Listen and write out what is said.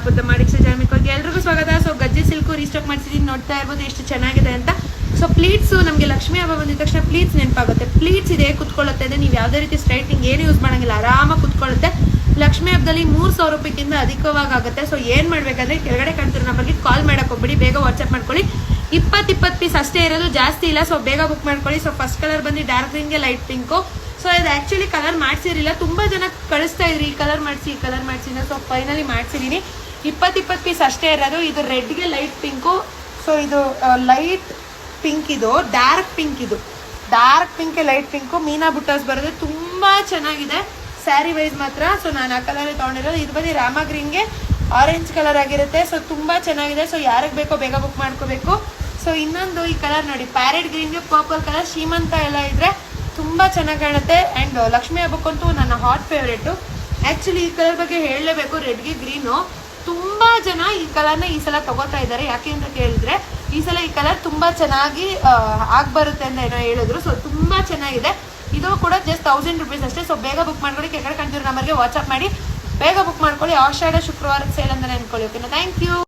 ಹಬ್ಬದ ಮಾಡಿಕ್ಸ್ ಜಾಮಿಕೋಗಿ ಎಲ್ರಿಗೂ ಸ್ವಾಗತ. ಸೊ ಗಜ್ಜೆ ಸಿಲ್ಕು ರೀಸ್ಟಾಕ್ ಮಾಡ್ತಿದ್ದೀನಿ, ನೋಡ್ತಾ ಇರ್ಬೋದು ಎಷ್ಟು ಚೆನ್ನಾಗಿದೆ ಅಂತ. ಸೊ ಪ್ಲೀಟ್ಸು ನಮಗೆ ಲಕ್ಷ್ಮೀ ಹಬ್ಬ ಬಂದಿದ ತಕ್ಷಣ ಪ್ಲೀಟ್ಸ್ ನೆನಪಾಗುತ್ತೆ. ಪ್ಲೀಟ್ಸ್ ಇದೆ ಕುತ್ಕೊಳ್ಳುತ್ತೆ, ಇದೆ ನೀವು ಯಾವುದೇ ರೀತಿ ಸ್ಟ್ರೈಟ್ನಿಂಗ್ ಏನು ಯೂಸ್ ಮಾಡೋಂಗಿಲ್ಲ, ಆರಾಮಾಗಿ ಕುತ್ಕೊಳ್ಳುತ್ತೆ. ಲಕ್ಷ್ಮೀ ಹಬ್ಬದಲ್ಲಿ 3,000 ರೂಪಾಯಿಗಿಂತ ಅಧಿಕವಾಗಿ ಆಗುತ್ತೆ. ಸೊ ಏನು ಮಾಡಬೇಕಂದ್ರೆ ಕೆಳಗಡೆ ಕಾಣ್ತಿರೋ ನಂಬರ್ಗೆ ಕಾಲ್ ಮಾಡಕ್ಕೆ ಹೋಗ್ಬಿಡಿ, ಬೇಗ ವಾಟ್ಸಪ್ ಮಾಡ್ಕೊಳ್ಳಿ. 20 ಪೀಸ್ ಅಷ್ಟೇ ಇರೋದು, ಜಾಸ್ತಿ ಇಲ್ಲ. ಸೊ ಬೇಗ ಬುಕ್ ಮಾಡ್ಕೊಳ್ಳಿ. ಸೊ ಫಸ್ಟ್ ಕಲರ್ ಬಂದು ಡಾರ್ಕ್ ಗ್ರೀನ್ಗೆ ಲೈಟ್ ಪಿಂಕು. ಸೊ ಇದು ಆ್ಯಕ್ಚುಲಿ ಕಲರ್ ಮಾಡಿಸಿರಲಿಲ್ಲ, ತುಂಬ ಜನ ಕಳಿಸ್ತಾ ಇದ್ರಿ ಈ ಕಲರ್ ಮಾಡಿಸಿ ಈ ಕಲರ್ ಮಾಡಿಸಿ. So finally ಮಾಡಿಸಿದ್ದೀನಿ. 20 ಪೀಸ್ ಅಷ್ಟೇ ಇರೋದು. ಇದು ರೆಡ್ಗೆ ಲೈಟ್ ಪಿಂಕು. ಸೊ ಇದು ಲೈಟ್ ಪಿಂಕ್, ಇದು ಡಾರ್ಕ್ ಪಿಂಕ್, ಇದು ಡಾರ್ಕ್ ಪಿಂಕ್ಗೆ ಲೈಟ್ ಪಿಂಕು. ಮೀನಾ ಬುಟ್ಟಾಸ್ ಬರೋದು ತುಂಬ ಚೆನ್ನಾಗಿದೆ ಸ್ಯಾರಿ ವೈಸ್ ಮಾತ್ರ. ಸೊ ನಾನು ಆ ಕಲರೇ ತೊಗೊಂಡಿರೋದು. ಇದು ಬರೀ ರಾಮ ಗ್ರೀನ್ಗೆ ಆರೆಂಜ್ ಕಲರ್ ಆಗಿರುತ್ತೆ. ಸೊ ತುಂಬ ಚೆನ್ನಾಗಿದೆ. ಸೊ ಯಾರಿಗೆ ಬೇಕೋ ಬೇಗ ಬುಕ್ ಮಾಡ್ಕೋಬೇಕು. ಸೊ ಇನ್ನೊಂದು ಈ ಕಲರ್ ನೋಡಿ, ಪ್ಯಾರೆಟ್ ಗ್ರೀನ್ಗೆ ಪರ್ಪಲ್ ಕಲರ್ ಶ್ರೀಮಂತ ಎಲ್ಲ ಇದ್ರೆ ತುಂಬ ಚೆನ್ನಾಗಿ ಕಾಣುತ್ತೆ. ಆ್ಯಂಡ್ ಲಕ್ಷ್ಮೀ ಹಬ್ಬಕ್ಕಂತೂ ನನ್ನ ಹಾಟ್ ಫೇವ್ರೇಟು. ಆ್ಯಕ್ಚುಲಿ ಈ ಕಲರ್ ಬಗ್ಗೆ ಹೇಳಲೇಬೇಕು, ರೆಡ್ಗೆ ಗ್ರೀನು. ತುಂಬ ಜನ ಈ ಕಲರ್ನ ಈ ಸಲ ತಗೋತಾ ಇದ್ದಾರೆ. ಯಾಕೆ ಅಂತ ಕೇಳಿದ್ರೆ ಈ ಸಲ ಈ ಕಲರ್ ತುಂಬ ಚೆನ್ನಾಗಿ ಆಗ್ಬರುತ್ತೆ ಅಂತ ಏನೋ ಹೇಳಿದ್ರು. ಸೊ ತುಂಬ ಚೆನ್ನಾಗಿದೆ. ಇದು ಕೂಡ ಜಸ್ಟ್ 1000 ರೂಪೀಸ್ ಅಷ್ಟೇ. ಸೊ ಬೇಗ ಬುಕ್ ಮಾಡ್ಕೊಳ್ಳಿ. ಕೆಳಗಡೆ ಕಾಣ್ತಿರೋ ನಂಬರ್ಗೆ ವಾಟ್ಸಪ್ ಮಾಡಿ ಬೇಗ ಬುಕ್ ಮಾಡ್ಕೊಳ್ಳಿ. ಆಷಾಢ ಶುಕ್ರವಾರದ ಸೇಲ್ ಅಂತ ನೆನ್ಕೊಳ್ಳಿ. ಓಕೆನಾ? Thank you.